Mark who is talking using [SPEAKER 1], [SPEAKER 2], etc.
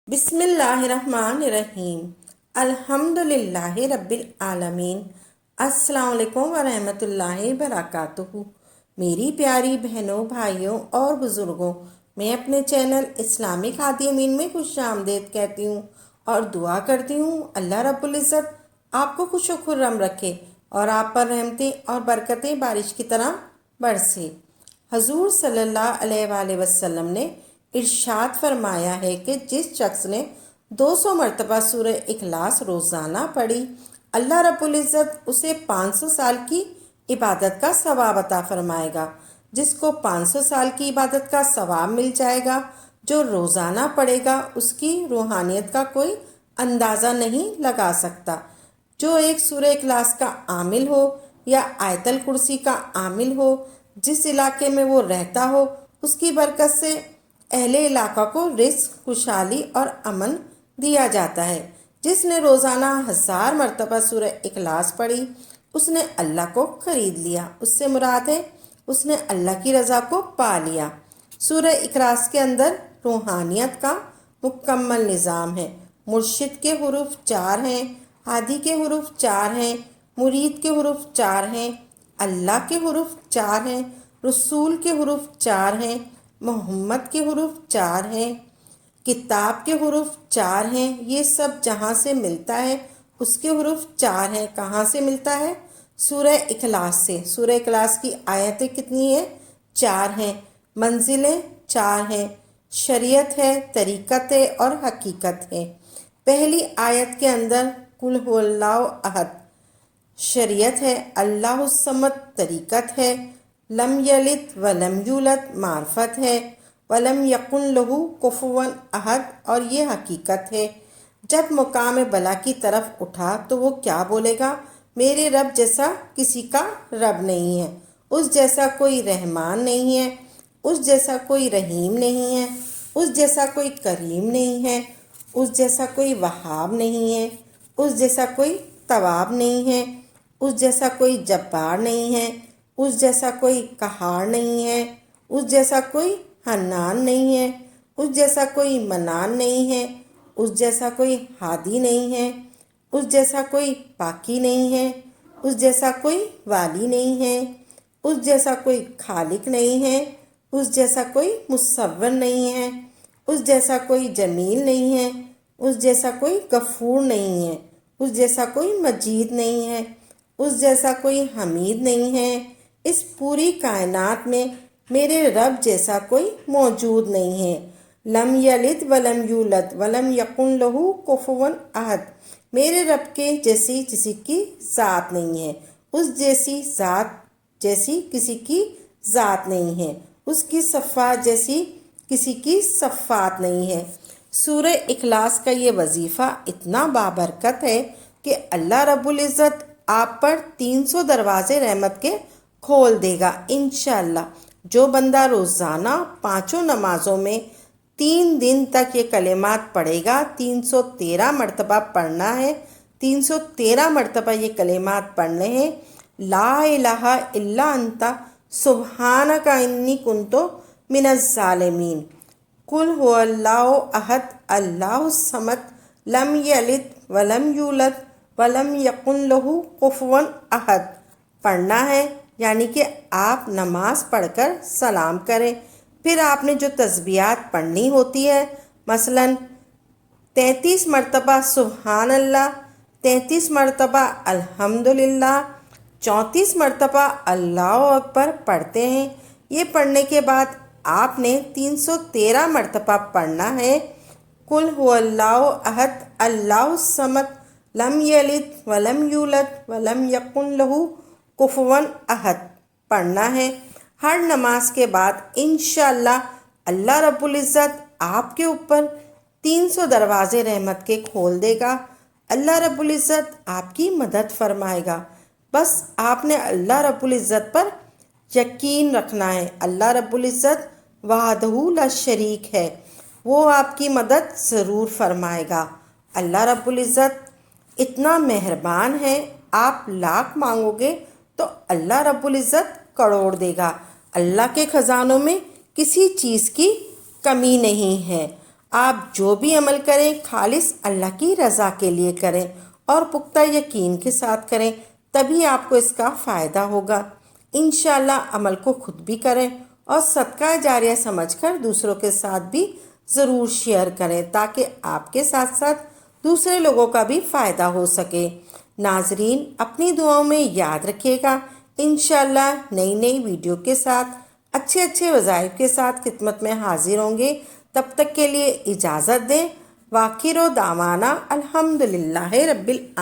[SPEAKER 1] بسم اللہ الرحمن الرحیم الحمد للہ رب العالمین۔ السلام علیکم ورحمۃ اللہ وبرکاتہ۔ میری پیاری بہنوں، بھائیوں اور بزرگوں، میں اپنے چینل اسلامک ہادی امین میں خوش آمدید کہتی ہوں اور دعا کرتی ہوں اللہ رب العزت آپ کو خوش و خرم رکھے اور آپ پر رحمتیں اور برکتیں بارش کی طرح برسے۔ حضور صلی اللہ علیہ وآلہ وسلم نے ارشاد فرمایا ہے کہ جس شخص نے 200 مرتبہ سورہ اخلاص روزانہ پڑھی، اللہ رب العزت اسے 500 سال کی عبادت کا ثواب عطا فرمائے گا۔ جس کو 500 سال کی عبادت کا ثواب مل جائے گا، جو روزانہ پڑھے گا، اس کی روحانیت کا کوئی اندازہ نہیں لگا سکتا۔ جو ایک سورہ اخلاص کا عامل ہو یا آیت الکرسی کا عامل ہو، جس علاقے میں وہ رہتا ہو، اس کی برکت سے اہل علاقہ کو رزق، خوشحالی اور امن دیا جاتا ہے۔ جس نے روزانہ 1000 مرتبہ سورہ اخلاص پڑھی، اس نے اللہ کو خرید لیا۔ اس سے مراد ہے اس نے اللہ کی رضا کو پا لیا۔ سورہ اخلاص کے اندر روحانیت کا مکمل نظام ہے۔ مرشد کے حروف 4 ہیں، ہادی کے حروف 4 ہیں، مرید کے حروف 4 ہیں، اللہ کے حروف 4 ہیں، رسول کے حروف 4 ہیں، محمد کے حروف 4 ہیں، کتاب کے حروف 4 ہیں۔ یہ سب جہاں سے ملتا ہے اس کے حروف 4 ہیں۔ کہاں سے ملتا ہے؟ سورہ اخلاص سے۔ سورہ اخلاص کی آیتیں کتنی ہیں؟ 4 ہیں۔ منزلیں 4 ہیں۔ شریعت ہے، طریقت ہے اور حقیقت ہے۔ پہلی آیت کے اندر قل هو اللہ احد شریعت ہے، اللہ الصمد طریقت ہے، لم یلد ولم یولد معرفت ہے، ولم یکن لہ کفوا احد اور یہ حقیقت ہے۔ جب مقام بلا کی طرف اٹھا تو وہ کیا بولے گا؟ میرے رب جیسا کسی کا رب نہیں ہے، اس جیسا کوئی رحمان نہیں ہے، اس جیسا کوئی رحیم نہیں ہے، اس جیسا کوئی کریم نہیں ہے، اس جیسا کوئی وہاب نہیں ہے، اس جیسا کوئی تواب نہیں ہے، اس جیسا کوئی جبار نہیں ہے، اس جیسا کوئی قہار نہیں ہے، اس جیسا کوئی حنان نہیں ہے، اس جیسا کوئی منان نہیں ہے، اس جیسا کوئی ہادی نہیں ہے، اس جیسا کوئی پاکی نہیں ہے، اس جیسا کوئی والی نہیں ہے، اس جیسا کوئی خالق نہیں ہے، اس جیسا کوئی مصور نہیں ہے، اس جیسا کوئی جمیل نہیں ہے، اس جیسا کوئی غفور نہیں ہے، اس جیسا کوئی مجید نہیں ہے، اس جیسا کوئی حمید نہیں ہے۔ اس پوری کائنات میں میرے رب جیسا کوئی موجود نہیں ہے۔ لم یلد ولم یولد ولم یکن لہ کفوا احد، میرے رب کے جیسی کسی کی ذات نہیں ہے، اس جیسی ذات جیسی کسی کی ذات نہیں ہے، اس کی صفات جیسی کسی کی صفات نہیں ہے۔ سورہ اخلاص کا یہ وظیفہ اتنا بابرکت ہے کہ اللہ رب العزت آپ پر 300 دروازے رحمت کے کھول دے گا انشاءاللہ۔ جو بندہ روزانہ 5 نمازوں میں 3 دن تک یہ کلمات پڑھے گا، 313 مرتبہ پڑھنا ہے، 313 مرتبہ یہ کلمات پڑھنے ہیں۔ لا الہ الا انت سبحانک انی کنت من الظالمین، قل هو اللہ احد اللہ الصمد لم یلد ولم یولد ولم یکن لہ کفوا احد پڑھنا ہے۔ یعنی کہ آپ نماز پڑھ کر سلام کریں، پھر آپ نے جو تسبیحات پڑھنی ہوتی ہے، مثلا 33 مرتبہ سبحان اللہ، 33 مرتبہ الحمدللہ، 34 مرتبہ اللہ اکبر پڑھتے ہیں۔ یہ پڑھنے کے بعد آپ نے 313 مرتبہ پڑھنا ہے قل هو اللہ احد اللہ الصمد لم یلد ولم یولد ولم یکن لہ کفوا احد پڑھنا ہے۔ ہر نماز کے بعد انشاءاللہ اللہ رب العزت آپ کے اوپر 300 دروازے رحمت کے کھول دے گا۔ اللہ رب العزت آپ کی مدد فرمائے گا۔ بس آپ نے اللہ رب العزت پر یقین رکھنا ہے۔ اللہ رب العزت وحدہ لا شریک ہے، وہ آپ کی مدد ضرور فرمائے گا۔ اللہ رب العزت اتنا مہربان ہے، آپ لاکھ مانگو گے تو اللہ رب العزت کروڑ دے گا۔ اللہ کے خزانوں میں کسی چیز کی کمی نہیں ہے۔ آپ جو بھی عمل کریں خالص اللہ کی رضا کے لیے کریں اور پختہ یقین کے ساتھ کریں، تبھی آپ کو اس کا فائدہ ہوگا۔ انشاءاللہ عمل کو خود بھی کریں اور صدقہ جاریہ سمجھ کر دوسروں کے ساتھ بھی ضرور شیئر کریں تاکہ آپ کے ساتھ ساتھ دوسرے لوگوں کا بھی فائدہ ہو سکے۔ ناظرین، اپنی دعاؤں میں یاد رکھیے گا، انشاءاللہ نئی نئی ویڈیو کے ساتھ اچھے وظائف کے ساتھ خدمت میں حاضر ہوں گے۔ تب تک کے لیے اجازت دیں۔ وآخر دعوانا الحمدللہ رب العالمین۔